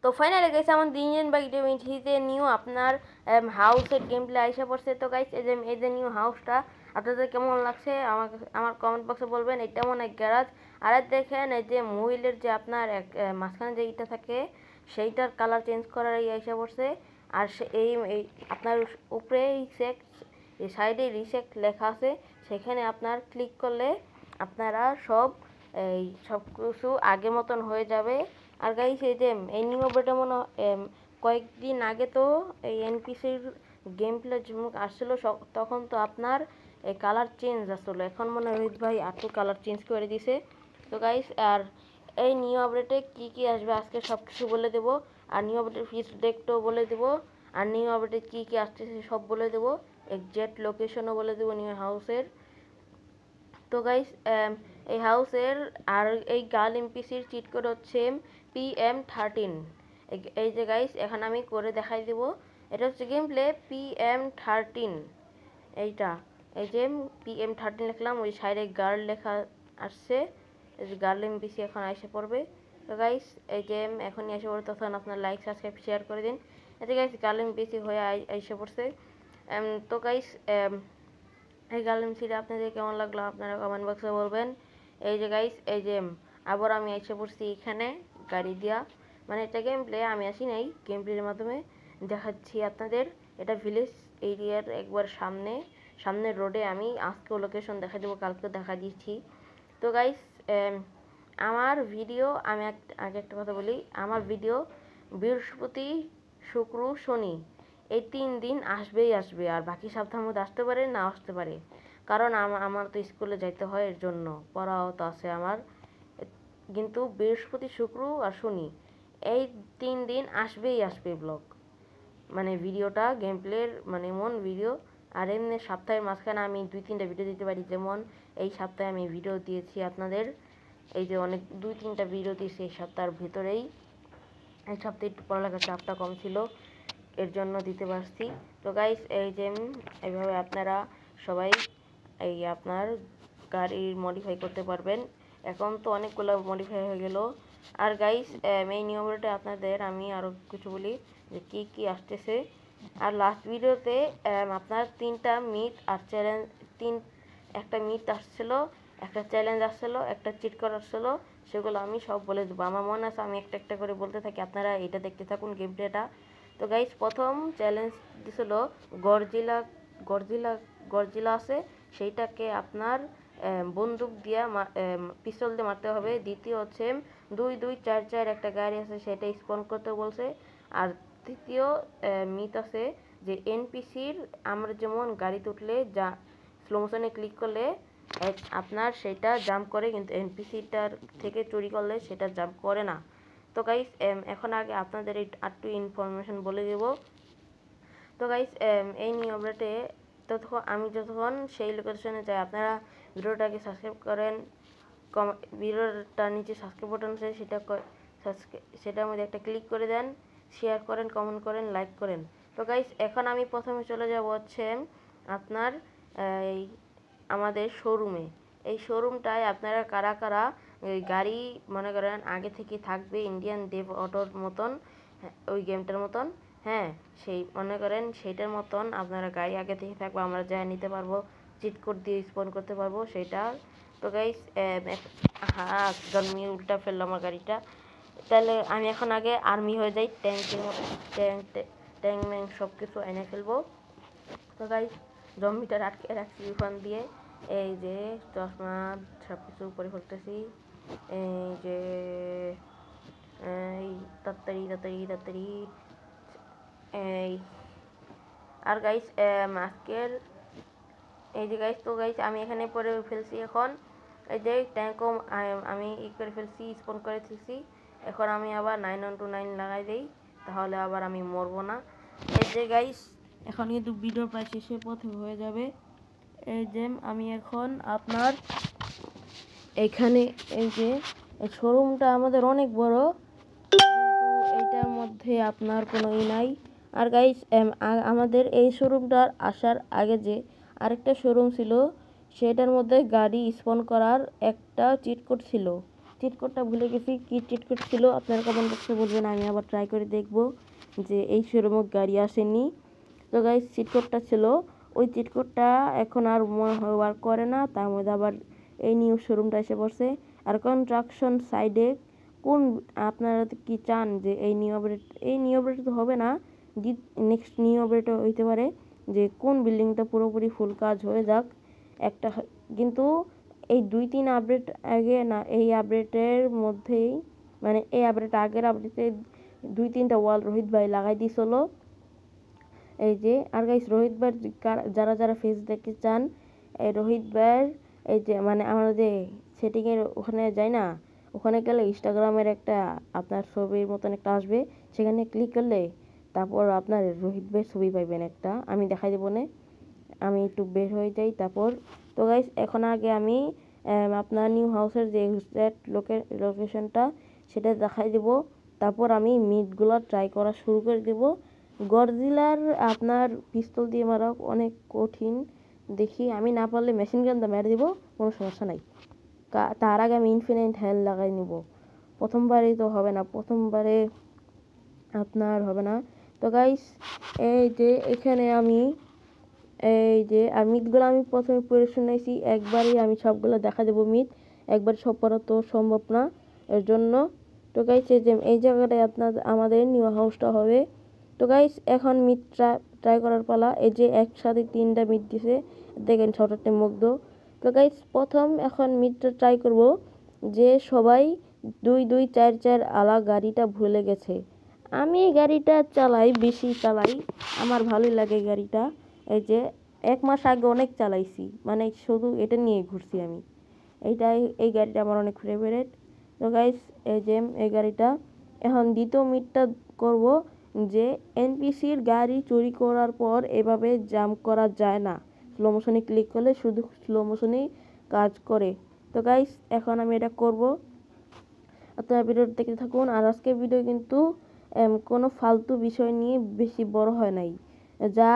তো finally guys আমার দিন বাই হিতে নিউ আপনার হাউসের গেম প্লে আইসা পড়ছে। তো গাইস এই যে নিউ হাউসটা আপনাদের কেমন লাগছে আমার কমেন্ট বক্সে বলবেন। এটা মনে হয় গ্যারাজ। আর দেখেন এই যে মহিলের যে আপনার মাঝখানে যে ইটা থাকে সেইটার কালার চেঞ্জ করার আইসা পড়ছে। আর এই আপনার উপরে এই সাইডে রিসেট লেখা আছে, সেখানে আপনার ক্লিক করলে আপনারা সব কিছু আগের মতন হয়ে যাবে। আর গাইস এই যে এই নিউ আপডেটে কয়েকদিন আগে তো এই এনপিসির গেম প্লে আসছিল, তখন তো আপনার এই কালার চেঞ্জ আসলো। এখন মনে হয় রোহিত ভাই একটু কালার চেঞ্জ করে দিছে। তো গাইস আর এই নিউ আপডেটে কী কী আসবে আজকে সব কিছু বলে দেবো। আর নিউ আপডেটের ফিস ডেটও বলে দেবো। আর নিউ আপডেটে কী কী আসতেছে সব বলে দেবো। এক্সাক্ট লোকেশনও বলে দেবো নিউ হাউসের। তো গাইস এই হাউসের আর এই গার্ল এমপিসির চিট কোড হচ্ছে PM13। এই যে গাইস এখন আমি করে দেখাই দেবো। এটা হচ্ছে গেম প্লে PM13। এইটা এই যে PM13 লিখলাম, ওই সাইডে গার্ল লেখা আসছে, এই যে গার্ল এমপিসি এখন এসে পড়বে। তো গাইস এই যে এখনই এসে পড়ে, তখন আপনার লাইক সাবস্ক্রাইব শেয়ার করে দিন। এতে গাইস গার্ল এমপিসি হয়ে এসে পড়ছে। তো গাইস এই গার্লেন সিটা আপনাদের কেমন লাগলো আপনারা কমেন্ট বক্সে বলবেন। এই যে গাইস এই যে আবার আমি এসে পড়ছি এখানে গাড়ি দিয়া, মানে এটা গেম প্লে, আমি আসি নাই, গেম প্লের মাধ্যমে দেখাচ্ছি আপনাদের। এটা ভিলেজ এরিয়ার একবার সামনের রোডে। আমি আজকেও লোকেশন দেখা দেবো, কালকেও দেখা দিচ্ছি। তো গাইস আমার ভিডিও, আমি আগে একটা কথা বলি, আমার ভিডিও বৃহস্পতি, শুক্র, শনি এই 3 দিন আসবেই আসবে। আর বাকি সপ্তাহের মধ্যে আসতে পারে, না আসতে পারে, কারণ আমার তো স্কুলে যাইতে হয়, এর জন্য পড়াও তো আছে আমার। কিন্তু বৃহস্পতি, শুক্র আর শনি এই 3 দিন আসবেই আসবে ব্লগ, মানে ভিডিওটা গেম প্লের, মানে এমন ভিডিও। আর এমনি সপ্তাহের মাঝখানে আমি 2-3টা ভিডিও দিতে পারি, যেমন এই সপ্তাহে আমি ভিডিও দিয়েছি আপনাদের, এই যে অনেক 2-3টা ভিডিও দিয়েছি এই সপ্তাহের ভিতরেই। এই সপ্তাহে একটু পড়ালেখার চাপটা কম ছিল, এর জন্য দিতে পারছি। তো গাইস এই যে এইভাবে আপনারা সবাই এই আপনার গাড়ির মডিফাই করতে পারবেন। এখন তো অনেকগুলো মডিফাই হয়ে গেল। আর গাইস এই নিয়মটা আপনাদের আমি আরও কিছু বলি যে কী কী আসতেছে। আর লাস্ট ভিডিওতে আপনার 3টা মিথ আর চ্যালেঞ্জ, একটা মিথ আসছিলো, একটা চ্যালেঞ্জ আসছিলো, একটা চিট করা আসছিলো, সেগুলো আমি সব বলে দেবো। আমার মনে আছে আমি একটা একটা করে বলতে থাকি, আপনারা এটা দেখতে থাকুন গেম প্লেটা। তো গাইস প্রথম চ্যালেঞ্জ দিছিল গরজিলা আছে, সেইটাকে আপনার বন্দুক দিয়া পিস্তল দিয়ে মারতে হবে। দ্বিতীয় হচ্ছে 2-2-4-4 একটা গাড়ি আছে, সেটা স্পন করতে বলছে। আর তৃতীয় মিথ আছে যে এনপিসির আমরা যেমন গাড়িতে উঠলে যা স্লো মোশনে ক্লিক করলে আপনার সেটা জাম্প করে, কিন্তু এনপিসিটার থেকে চুরি করলে সেটা জাম্প করে না। তো গাইস এখন আগে আপনাদের একটু ইনফরমেশন বলে দেব। তো গাইস এই নিয়মটাতে আমি যতক্ষণ সেই লোকেশনে যাই, আপনারা ভিডিওটাকে সাবস্ক্রাইব করেন, ভিডিওটা নিচে সাবস্ক্রাইব বাটন আছে, সেটার মধ্যে একটা ক্লিক করে দেন, শেয়ার করেন, কমেন্ট করেন, লাইক করেন। তো গাইস এখন আমি প্রথমে চলে যাব হচ্ছে আপনার এই আমাদের শোরুমে। এই শোরুমটায় আপনারা কারা কারা গাড়ি মনে করেন আগে থেকে থাকবে, ইন্ডিয়ান দেব অটোর মতন, ওই গেমটার মতন, হ্যাঁ সেই মনে করেন সেইটার মতন আপনারা গাড়ি আগে থেকে থাকবে, আমরা যা নিতে পারবো, চিট কোড দিয়ে স্পন করতে পারবো সেটা। তো গাইস জন্মি উল্টা ফেললো আমার গাড়িটা। তাহলে আমি এখন আগে আর্মি হয়ে যাই, ট্যাঙ্কের মতো, ট্যাঙ্ক ম্যাঙ্ক সব কিছু এনে ফেলবো। তো গাইস জম্বিটা আটকে রাখছি ওখান দিয়ে, এই যে চশমা সব কিছু করে ফেলতেছি, এই যে এই তাড়াতাড়ি তাড়াতাড়ি তাড়াতাড়ি এই। আর গাইস আজকের এই যে গাইস, তো গাইস আমি এখানে পরে ফেলছি এখন, এই যে ট্যাঙ্কও আমি করে ফেলছি, স্পন করে ফেলছি। এখন আমি আবার 9129 লাগাই দিই, তাহলে আবার আমি মরবো না। এই যে গাইস এখন কিন্তু ভিডিও প্রায় শেষের পথে হয়ে যাবে। এই যে আমি এখন আপনার এখানে, এই যে শোরুমটা আমাদের অনেক বড়, কিন্তু এইটার মধ্যে আপনার কোনো নাই। আর গাইস আমাদের এই শোরুমটার আসার আগে যে আরেকটা শোরুম ছিল, সেটার মধ্যে গাড়ি স্পন করার একটা চিট কোড ছিল, চিট কোডটা ভুলে গেছি, কি চিট কোড ছিল আপনারা কমেন্ট বক্সে বলবেন, আমি আবার ট্রাই করে দেখব যে এই শোরুমে গাড়ি আসেনি। তো গাইস চিট কোডটা ছিল, ওই চিট কোডটা এখন আর ওয়ার্ক করে না, তার মধ্যে আবার এই নিউ শোরুমটা এসে পড়ছে। আর কনস্ট্রাকশন সাইডে কোন আপনারা কি চান যে এই নিউ আপডেট তো হবে না, নেক্সট নিউ আপডেট হইতে পারে যে কোন বিল্ডিংটা পুরোপুরি ফুল কাজ হয়ে যাক একটা, কিন্তু এই 2-3 আপডেট আগে না, এই আপডেটের মধ্যেই মানে এই আপডেট আগের আপডেটে 2-3টা ওয়াল রোহিত ভাই লাগাই দিয়েছিল। এই যে আর গাইস রোহিত ভাই যারা যারা ফেস দেখতে চান, এই রোহিত ভাইয়ের এই যে মানে আমরা যে সেটিংয়ের ওখানে যাই না, ওখানে গেলে ইনস্টাগ্রামের একটা আপনার ছবির মতন একটা আসবে, সেখানে ক্লিক করলে তারপর আপনার রোহিত ভাইয়ের ছবি পাইবেন একটা, আমি দেখাই দেবো না, আমি একটু বের হয়ে যাই তারপর। তো গাইস এখন আগে আমি আপনার নিউ হাউসের যে লোকেশনটা সেটা দেখাই দেব, তারপর আমি মিটগুলো ট্রাই করা শুরু করে দেব। গডজিলার আপনার পিস্তল দিয়ে মারা অনেক কঠিন, দেখি আমি না পারলে মেশিন গান দিয়ে মেরে দেবো, কোনো সমস্যা নাই। তার আগে আমি ইনফিনিট হেলথ লাগাই নিব, প্রথমবারেই তো হবে না, প্রথমবারে আপনার হবে না। তো গাইস এই যে এখানে আমি এই যে আর মিটগুলো আমি প্রথমে পড়ে শুনেছি, একবারই আমি সবগুলো দেখা দেবো মিট, একবার সব পড়া তো সম্ভব না এর জন্য। তো গাইস এই জায়গাটায় আপনার আমাদের নিউ হাউসটা হবে। তো গাইস এখন মিট ট্রাই করার পালা, এই যে একসাথে 3টা মিট দিছে, দেখেন ছোটতে মুগ্ধ। তো গাইস প্রথম এখন মিটটা ট্রাই করব, যে সবাই 2-2-4-4 আলা গাড়িটা ভুলে গেছে, আমি এই গাড়িটা চালাই, বেশি চালাই, আমার ভালোই লাগে গাড়িটা। এই যে 1 মাস আগে অনেক চালাইছি, মানে শুধু এটা নিয়ে ঘুরছি আমি, এই গাড়িটা আমার অনেক ফেভারিট। তো গাইস এই যে এই গাড়িটা এখন দ্বিতীয় মিটটা করব, যে এনপিসির গাড়ি চুরি করার পর এভাবে জাম্প করা যায় না, স্লো মোশনে ক্লিক করলে শুধু স্লো মোশনেই কাজ করে। তো গাইস এখন আমি এটা করব, আপনারা ভিডিওটা দেখতে থাকুন। আর আজকের ভিডিও কিন্তু কোনো ফালতু বিষয় নিয়ে বেশি বড় হয় নাই, যা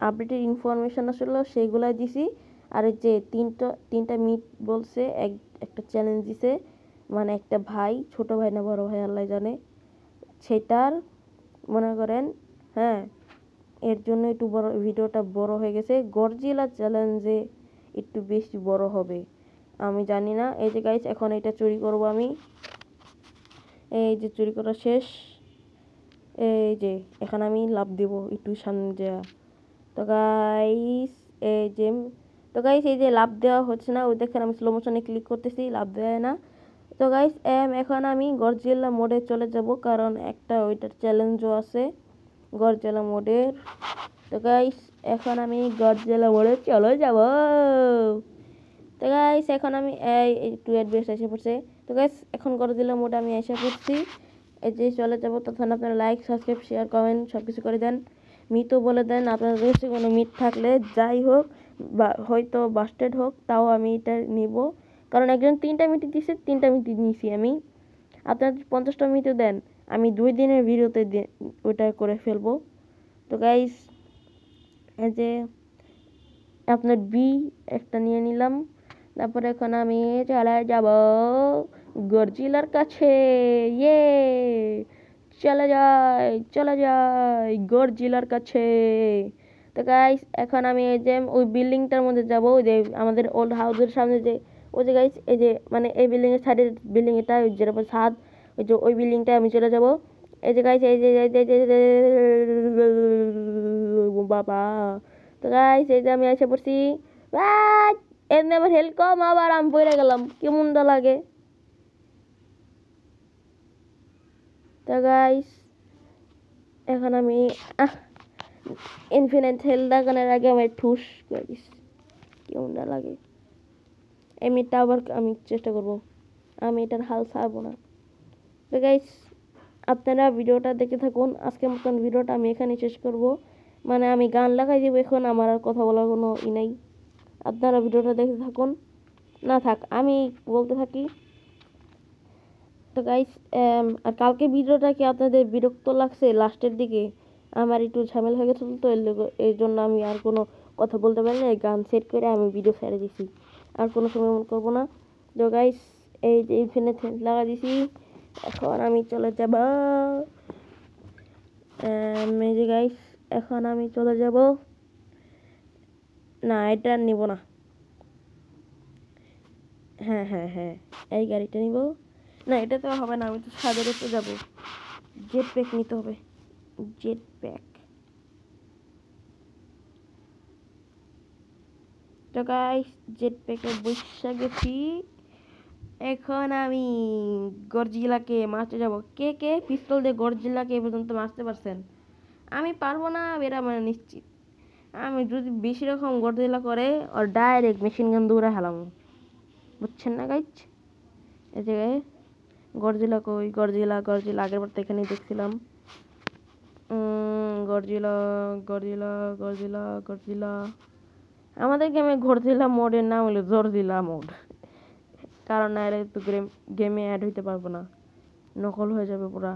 আপডেটের ইনফরমেশন আসলে সেইগুলাই দিছি। আর এই যে তিনটা মিট বলছে, একটা চ্যালেঞ্জ দিছে, মানে একটা ভাই, ছোট ভাই না বড় ভাই আল্লাহ জানে, সেটার মনে করেন, হ্যাঁ এর জন্য একটু বড় ভিডিওটা বড় হয়ে গেছে, গডজিলা চ্যালেঞ্জে একটু বেশি বড় হবে আমি জানি না। এই যে গাইস এখন এটা চুরি করব আমি, এই যে চুরি করা শেষ, এই যে এখন আমি লাভ দেব একটু সামনে যা। তো গাইস এই যে এই যে লাভ দেওয়া হচ্ছে না, ওই দেখেন আমি স্লো মোশনে ক্লিক করতেছি, লাভ দেয় না। তো গাইস এখন আমি গডজিলা মোডে চলে যাব, কারণ একটা ওইটার চ্যালেঞ্জও আছে গডজিলা মোডের। তো গাইস এখন আমি গডজিলা মোডে চলে যাব। তো গাইস এখন আমি একটু অ্যাডভান্স এসে পড়ছে। তো গাইস এখন গডজিলা মোডে আমি এসে পড়ছি, এই যে চলে যাব। তখন আপনারা লাইক সাবস্ক্রাইব শেয়ার কমেন্ট সব কিছু করে দেন, মিটও বলে দেন আপনাদের কাছে কোনো মিট থাকলে, যাই হোক বা হয়তো বাস্টেড হোক, তাও আমি এটা নিব, কারণ একজন 3টা মিট দিচ্ছে, 3টা মিট নিয়েছি আমি। আপনারা 50টা মিটও দেন, আমি 2 দিনের ভিডিওতে ওইটা করে ফেলবো। তো গাইস এই যে আপনার বি একটা নিয়ে নিলাম, তারপরে এখন আমি চলে যাব গডজিলার কাছে, ইয়ে চলে যাই গডজিলার কাছে। তো গাইস এখন আমি এই যে ওই বিল্ডিংটার মধ্যে যাব, ওই যে আমাদের ওল্ড হাউসের সামনে যে ওই যে গাইস এই যে মানে এই বিল্ডিং এর সাইডের বিল্ডিং এটা, যেটা ছাদ, ওই যে ওই বিল্ডিংটা আমি চলে যাব। এই যে গাইস এই যে বাবা। তো গাইস এই যে আমি এসে পড়ছি, এমনি আবার হেল্প কম, আবার আমি পড়ে গেলাম, কেমনটা লাগে। তো গাইস এখন আমি ইনফিনিট হেল লাগানোর আগে আমার ঠুস করে দিস, কেমনটা লাগে। এমনিটা আবার আমি চেষ্টা করব, আমি এটার হাল ছাড়বো না। তো গাইস আপনারা ভিডিওটা দেখতে থাকুন, আজকের মতন ভিডিওটা আমি এখানেই শেষ করব, মানে আমি গান লাগাই দিব এখন, আমার আর কথা বলার কোনো নাই। আপনারা ভিডিওটা দেখতে থাকুন, না থাক আমি বলতে থাকি। তো গাইস আর কালকে ভিডিওটা কি আপনাদের বিরক্ত লাগছে লাস্টের দিকে, আমার একটু ঝামেলা হয়ে গেছিল, তো এর জন্য আমি আর কোনো কথা বলতে পারি না, গান সেট করে আমি ভিডিও ছেড়ে দিছি, আর কোনো সময় মনে করবো না। তো গাইস এই যে ইনফিনিট লাগা দিছি। এখন আমি চলে যাব এই যে গাইস, এখন আমি চলে যাব, না এটা নিব না, হ্যাঁ হ্যাঁ হ্যাঁ এই গাড়িটা নিব না, এটা তো হবে না, আমি তো ছাদের উপরে যাব, জেট প্যাক নিতে হবে, জেট প্যাক। তো গাইস জেট প্যাকে বসে গেছি, এখন আমি গডজিলাকে মারতে যাব। কে কে পিস্তল দিয়ে গডজিলাকে এ পর্যন্ত মারতে পারছেন? আমি পারবো না, এরা মানে নিশ্চিত। আমি যদি বেশি রকম গডজিলা করে আর ডাইরেক্ট মেশিন গান দৌড়া হেলাম, বুঝছেন না গাইস? এই যে গডজিলা কই, গডজিলা গডজিলা আগের বার তো এখানেই দেখছিলাম। গডজিলা গডজিলা গডজিলা গডজিলা, আমাদের গেমে গডজিলা মোডের নাম হলো জর্জিলা মোড, কারণ না এর তো গেমে অ্যাড হইতে পারবো না, নকল হয়ে যাবে পুরা।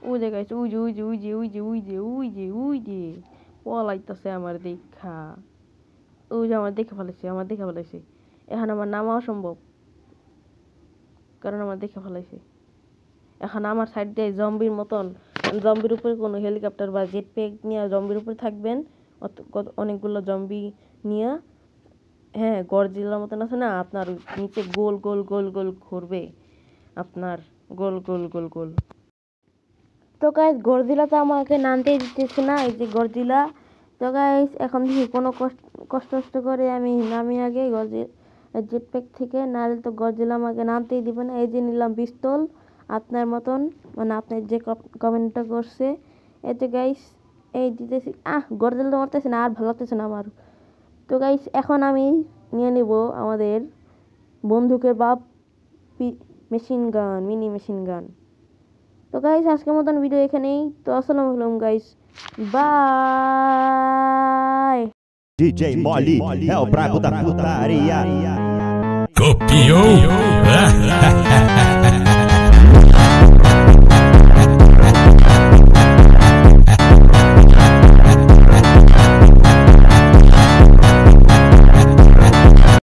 ওই যে গাইস, ওই যে ওই যে ওই যে ওই যে ওই যে ওই যে ওই যে পলাইতেছে আমার দেখা, ওই যে আমার দেখে ফেলেছে, আমার দেখে ফেলেছে। এখন আমার নামা অসম্ভব, কারণ আমার দেখে ফেলাইছে। এখন আমার সাইড দিয়ে জম্বির মতন, জম্বির উপরে কোনো হেলিকপ্টার বা জেট প্যাক নিয়ে জম্বির উপরে থাকবেন, অনেকগুলো জম্বি নিয়ে, হ্যাঁ গডজিলার মতন আছে না, আপনার নিচে গোল গোল গোল গোল ঘুরবে, আপনার গোল গোল গোল গোল। তো গাইস গডজিলা তো আমাকে নামতেই দিতেছে না, এই যে গডজিলা। তো গাইস এখন দেখি কোনো কষ্ট করে আমি নামি আগে জেট প্যাক থেকে, নাহলে তো গডজিলা আমাকে নামতেই দিবে না। এই যে নিলাম পিস্তল আপনার মতন, মানে আপনার যে কমেন্টটা করছে, এই যে গাইস এই দিতেছি। গডজিলা তো মারতেছে না, আর ভালো লাগতেছে না আমার। তো গাইস এখন আমি নিয়ে নিব আমাদের বন্দুকের বাপ machine gun, mini machine gun. তো গাইস আজকের মতন ভিডিও এখানেই, তো আসসালামু আলাইকুম guys, by. DJ Mole é o brabo da putaria. Copiou?